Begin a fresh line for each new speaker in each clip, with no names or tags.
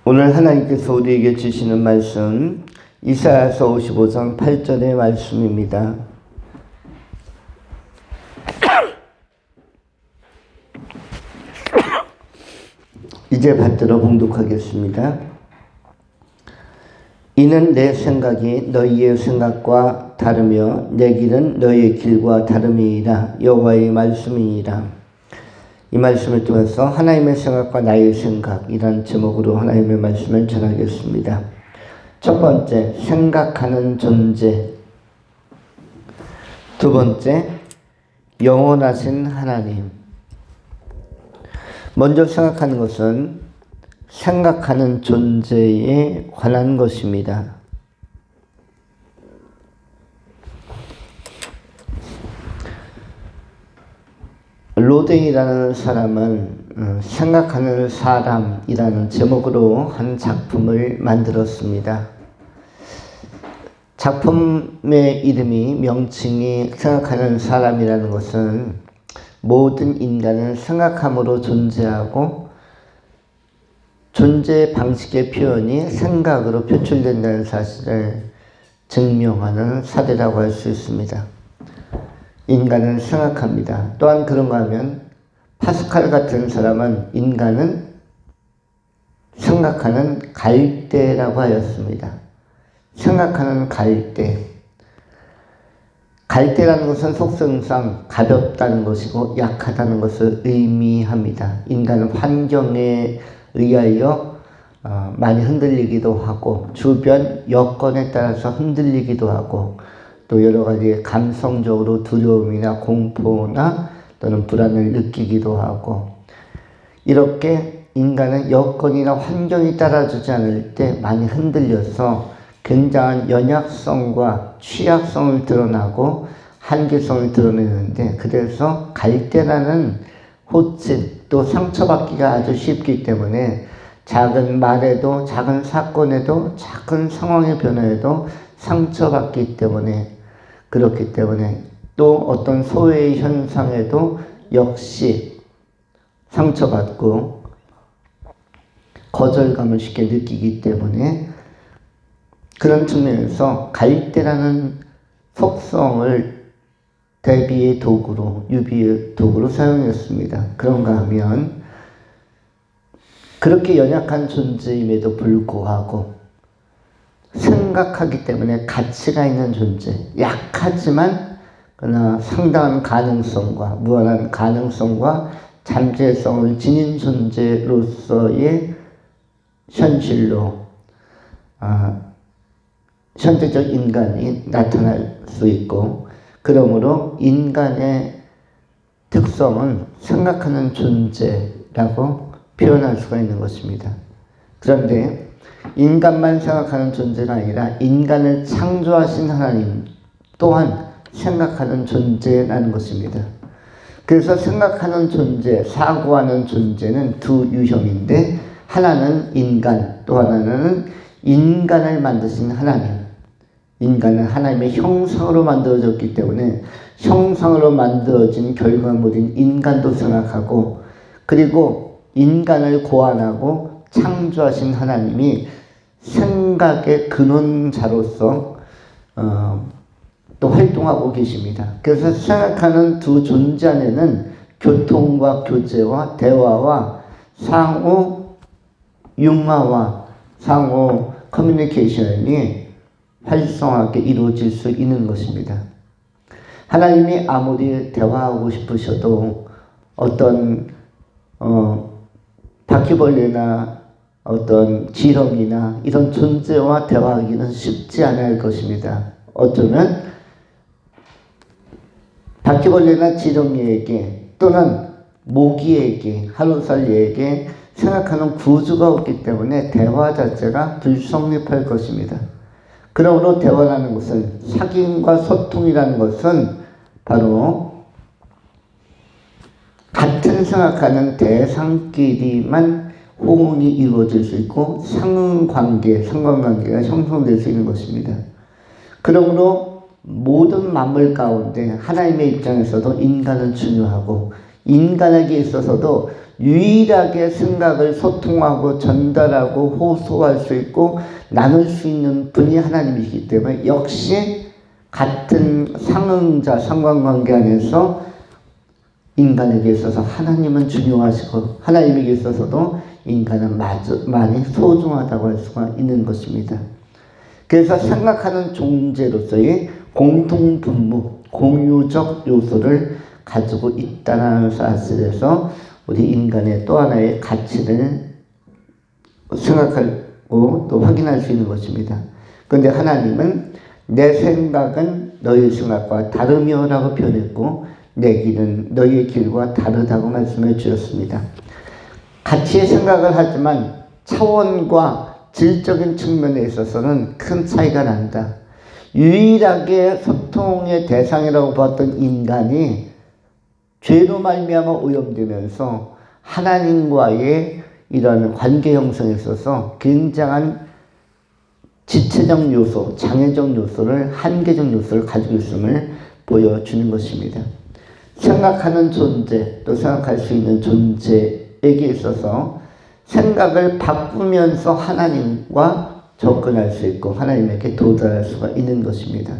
오늘 하나님께서 우리에게 주시는 말씀 이사야서 55장 8절의 말씀입니다. 이제 받들어 봉독하겠습니다. 이는 내 생각이 너희의 생각과 다르며 내 길은 너희의 길과 다름이니라. 여호와의 말씀이니라. 이 말씀을 통해서 하나님의 생각과 나의 생각이라는 제목으로 하나님의 말씀을 전하겠습니다. 첫 번째, 생각하는 존재. 두 번째, 영원하신 하나님. 먼저 생각하는 것은 생각하는 존재에 관한 것입니다. 로댕이라는 사람은 생각하는 사람이라는 제목으로 한 작품을 만들었습니다. 작품의 이름이 명칭이 생각하는 사람이라는 것은 모든 인간은 생각함으로 존재하고 존재 방식의 표현이 생각으로 표출된다는 사실을 증명하는 사례라고 할 수 있습니다. 인간은 생각합니다. 또한 그런가 하면 파스칼 같은 사람은 인간은 생각하는 갈대라고 하였습니다. 생각하는 갈대. 갈대라는 것은 속성상 가볍다는 것이고 약하다는 것을 의미합니다. 인간은 환경에 의하여 많이 흔들리기도 하고 주변 여건에 따라서 흔들리기도 하고 또 여러 가지 감성적으로 두려움이나 공포나 또는 불안을 느끼기도 하고 이렇게 인간은 여건이나 환경이 따라주지 않을 때 많이 흔들려서 굉장한 연약성과 취약성을 드러나고 한계성을 드러내는데 그래서 갈대라는 호칭 또 상처받기가 아주 쉽기 때문에 작은 말에도 작은 사건에도 작은 상황의 변화에도 상처받기 때문에 그렇기 때문에 또 어떤 소외의 현상에도 역시 상처받고 거절감을 쉽게 느끼기 때문에 그런 측면에서 갈대라는 속성을 대비의 도구로 유비의 도구로 사용했습니다. 그런가 하면 그렇게 연약한 존재임에도 불구하고 생각하기 때문에 가치가 있는 존재, 약하지만 그러나 상당한 가능성과 무한한 가능성과 잠재성을 지닌 존재로서의 현실로 현대적 인간이 나타날 수 있고 그러므로 인간의 특성은 생각하는 존재라고 표현할 수가 있는 것입니다. 그런데 인간만 생각하는 존재가 아니라 인간을 창조하신 하나님 또한 생각하는 존재라는 것입니다. 그래서 생각하는 존재, 사고하는 존재는 두 유형인데 하나는 인간, 또 하나는 인간을 만드신 하나님. 인간은 하나님의 형상으로 만들어졌기 때문에 형상으로 만들어진 결과물인 인간도 생각하고 그리고 인간을 고안하고 창조하신 하나님이 생각의 근원자로서 또 활동하고 계십니다. 그래서 생각하는 두 존재 안에는 교통과 교제와 대화와 상호 융화와 상호 커뮤니케이션이 활성화하게 이루어질 수 있는 것입니다. 하나님이 아무리 대화하고 싶으셔도 어떤 바퀴벌레나 어떤 지렁이나 이런 존재와 대화하기는 쉽지 않을 것입니다. 어쩌면 바퀴벌레나 지렁이에게 또는 모기에게 하루살이에게 생각하는 구조가 없기 때문에 대화 자체가 불성립할 것입니다. 그러므로 대화라는 것은 사귐과 소통이라는 것은 바로 같은 생각하는 대상끼리만 호응이 이루어질 수 있고 상관관계가 형성될 수 있는 것입니다. 그러므로 모든 만물 가운데 하나님의 입장에서도 인간은 중요하고 인간에게 있어서도 유일하게 생각을 소통하고 전달하고 호소할 수 있고 나눌 수 있는 분이 하나님이시기 때문에 역시 같은 상응자 상관관계 안에서 인간에게 있어서 하나님은 중요하시고 하나님에게 있어서도 인간은 많이 소중하다고 할 수가 있는 것입니다. 그래서 생각하는 존재로서의 공통분모, 공유적 요소를 가지고 있다는 사실에서 우리 인간의 또 하나의 가치를 생각하고 또 확인할 수 있는 것입니다. 그런데 하나님은 내 생각은 너희 생각과 다르며라고 표현했고 내 길은 너희의 길과 다르다고 말씀해 주셨습니다. 같이 생각을 하지만 차원과 질적인 측면에 있어서는 큰 차이가 난다. 유일하게 소통의 대상이라고 봤던 인간이 죄로 말미암아 오염되면서 하나님과의 이런 관계 형성에 있어서 굉장한 지체적 요소, 장애적 요소를, 한계적 요소를 가지고 있음을 보여주는 것입니다. 생각하는 존재, 또 생각할 수 있는 존재에게 있어서 생각을 바꾸면서 하나님과 접근할 수 있고 하나님에게 도달할 수가 있는 것입니다.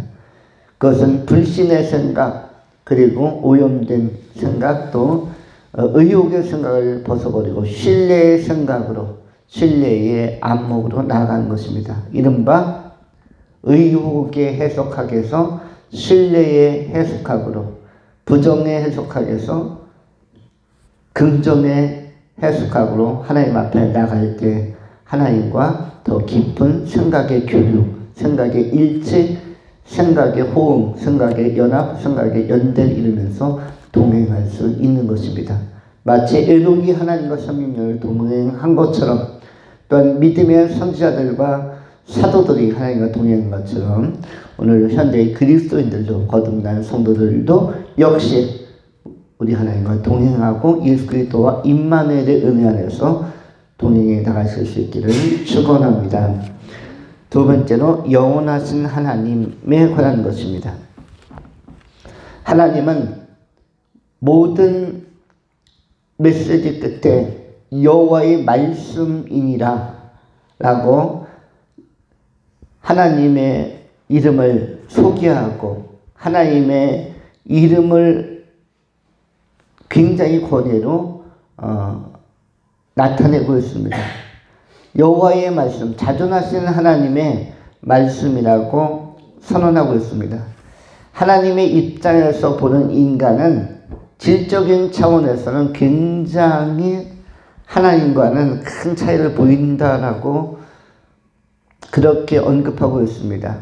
그것은 불신의 생각, 그리고 오염된 생각, 또 의욕의 생각을 벗어버리고 신뢰의 생각으로, 신뢰의 안목으로 나아가는 것입니다. 이른바 의욕의 해석학에서 신뢰의 해석학으로, 부정의 해석학에서 긍정의 해석학으로 하나님 앞에 나갈 때 하나님과 더 깊은 생각의 교류, 생각의 일치, 생각의 호응, 생각의 연합, 생각의 연대를 이루면서 동행할 수 있는 것입니다. 마치 에녹이 하나님과 삼육년을 동행한 것처럼, 또한 믿음의 선지자들과 사도들이 하나님과 동행한 것처럼 오늘 현대의 그리스도인들도, 거듭난 성도들도 역시 우리 하나님과 동행하고 예수 그리스도와 임마누엘의 은혜 안에서 동행해 나가실 수 있기를 축원합니다. 두 번째로 영원하신 하나님에 관한 것입니다. 하나님은 모든 메시지 끝에 여호와의 말씀이니라 라고 하나님의 이름을 소개하고 하나님의 이름을 굉장히 권위로 나타내고 있습니다. 여호와의 말씀, 자존하신 하나님의 말씀이라고 선언하고 있습니다. 하나님의 입장에서 보는 인간은 질적인 차원에서는 굉장히 하나님과는 큰 차이를 보인다라고 그렇게 언급하고 있습니다.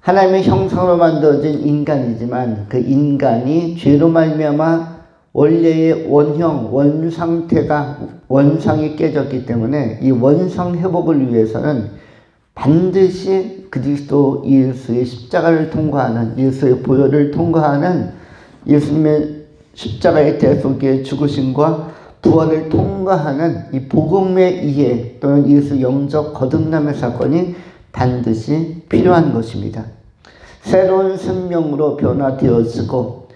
하나님의 형상으로 만들어진 인간이지만 그 인간이 죄로 말미암아 원래의 원형, 원상이 깨졌기 때문에 이 원상 회복을 위해서는 반드시 그리스도 예수의 십자가를 통과하는, 예수의 보혈을 통과하는 예수님의 십자가의 대속의 죽으심과 부활을 통과하는 이 복음의 이해 또는 예수 영적 거듭남의 사건이 반드시 필요한 것입니다. 새로운 생명으로 변화되어지고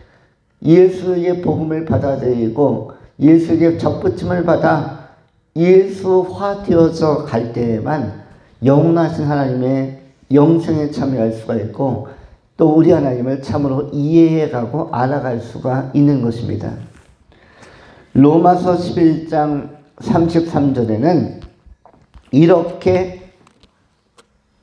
예수의 복음을 받아들이고 예수의 접붙임을 받아 예수화 되어져 갈 때에만 영원하신 하나님의 영생에 참여할 수가 있고 또 우리 하나님을 참으로 이해해가고 알아갈 수가 있는 것입니다. 로마서 11장 33절에는 이렇게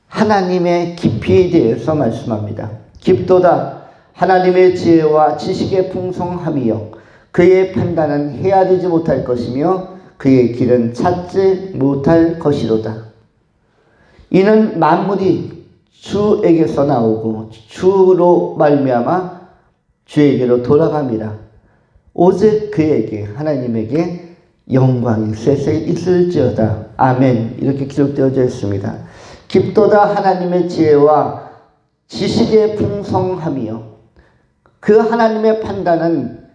하나님의 깊이에 대해서 말씀합니다. 깊도다 하나님의 지혜와 지식의 풍성함이요 그의 판단은 헤아리지 못할 것이며 그의 길은 찾지 못할 것이로다. 이는 만물이 주에게서 나오고 주로 말미암아 주에게로 돌아갑니다. 오직 그에게 하나님에게 영광이 세세히 있을지어다. 아멘. 이렇게 기록되어져 있습니다. 깊도다 하나님의 지혜와 지식의 풍성함이요 그 하나님의 판단은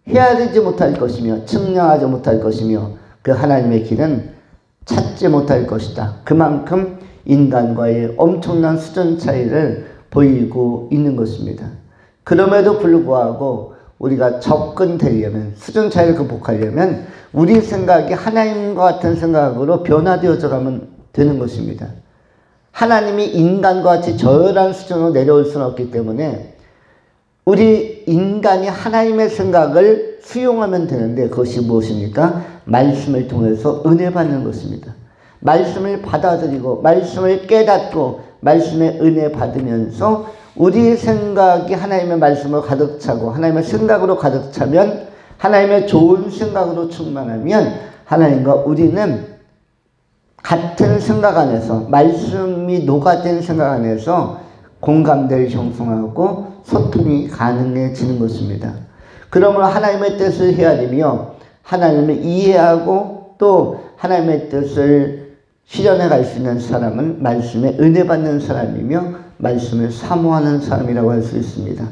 헤아리지 못할 것이며 측량하지 못할 것이며 그 하나님의 길은 찾지 못할 것이다. 그만큼 인간과의 엄청난 수준 차이를 보이고 있는 것입니다. 그럼에도 불구하고 우리가 접근되려면, 수준 차이를 극복하려면 우리 생각이 하나님과 같은 생각으로 변화되어져 가면 되는 것입니다. 하나님이 인간과 같이 저열한 수준으로 내려올 수는 없기 때문에 우리 인간이 하나님의 생각을 수용하면 되는데, 그것이 무엇입니까? 말씀을 통해서 은혜 받는 것입니다. 말씀을 받아들이고 말씀을 깨닫고 말씀의 은혜 받으면서 우리 생각이 하나님의 말씀으로 가득 차고 하나님의 생각으로 가득 차면, 하나님의 좋은 생각으로 충만하면 하나님과 우리는 같은 생각 안에서, 말씀이 녹아든 생각 안에서 공감대를 형성하고 소통이 가능해지는 것입니다. 그러므로 하나님의 뜻을 헤아리며 하나님을 이해하고 또 하나님의 뜻을 실현해 갈 수 있는 사람은 말씀에 은혜 받는 사람이며 말씀을 사모하는 사람이라고 할 수 있습니다.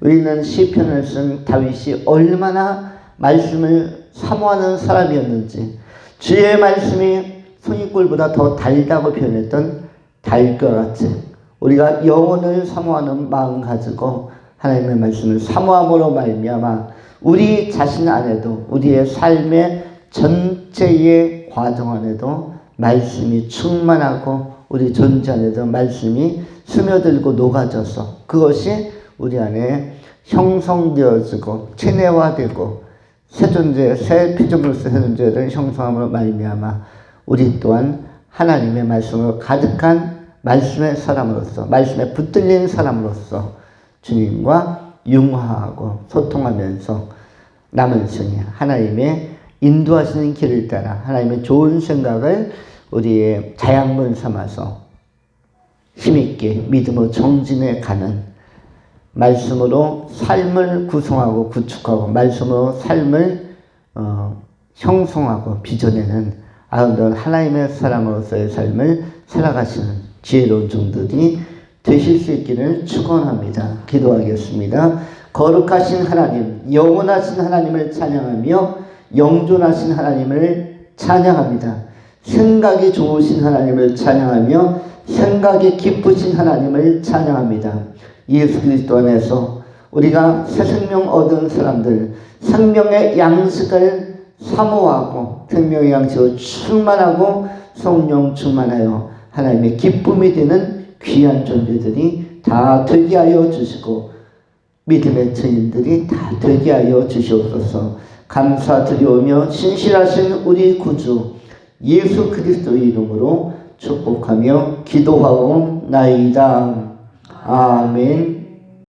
우리는 시편을 쓴 다윗이 얼마나 말씀을 사모하는 사람이었는지, 주의 말씀이 손윗골보다 더 달다고 표현했던 달과 같이 우리가 영혼을 사모하는 마음 가지고 하나님의 말씀을 사모함으로 말미암아 우리 자신 안에도, 우리의 삶의 전체의 과정 안에도 말씀이 충만하고 우리 존재 안에도 말씀이 스며들고 녹아져서 그것이 우리 안에 형성되어지고 체내화되고 새 존재, 새 피조물로서 새 존재를 형성함으로 말미암아 우리 또한 하나님의 말씀으로 가득한 말씀의 사람으로서, 말씀에 붙들린 사람으로서 주님과 융화하고 소통하면서 남은 생에 하나님의 인도하시는 길을 따라 하나님의 좋은 생각을 우리의 자양분 삼아서 힘있게 믿음으로 정진해 가는, 말씀으로 삶을 구성하고 구축하고 말씀으로 삶을 형성하고 빚어내는 아름다운 하나님의 사람으로서의 삶을 살아가시는 지혜로운 종들이 되실 수 있기를 축원합니다. 기도하겠습니다. 거룩하신 하나님, 영원하신 하나님을 찬양하며 영존하신 하나님을 찬양합니다. 생각이 좋으신 하나님을 찬양하며 생각이 기쁘신 하나님을 찬양합니다. 예수 그리스도 안에서 우리가 새 생명 얻은 사람들, 생명의 양식을 사모하고 생명의 양식으로 충만하고 성령 충만하여 하나님의 기쁨이 되는 귀한 존재들이 다 되게 하여 주시고 믿음의 증인들이 다 되게 하여 주시옵소서. 감사드리오며 신실하신 우리 구주 예수 그리스도의 이름으로 축복하며 기도하옵나이다. 아멘.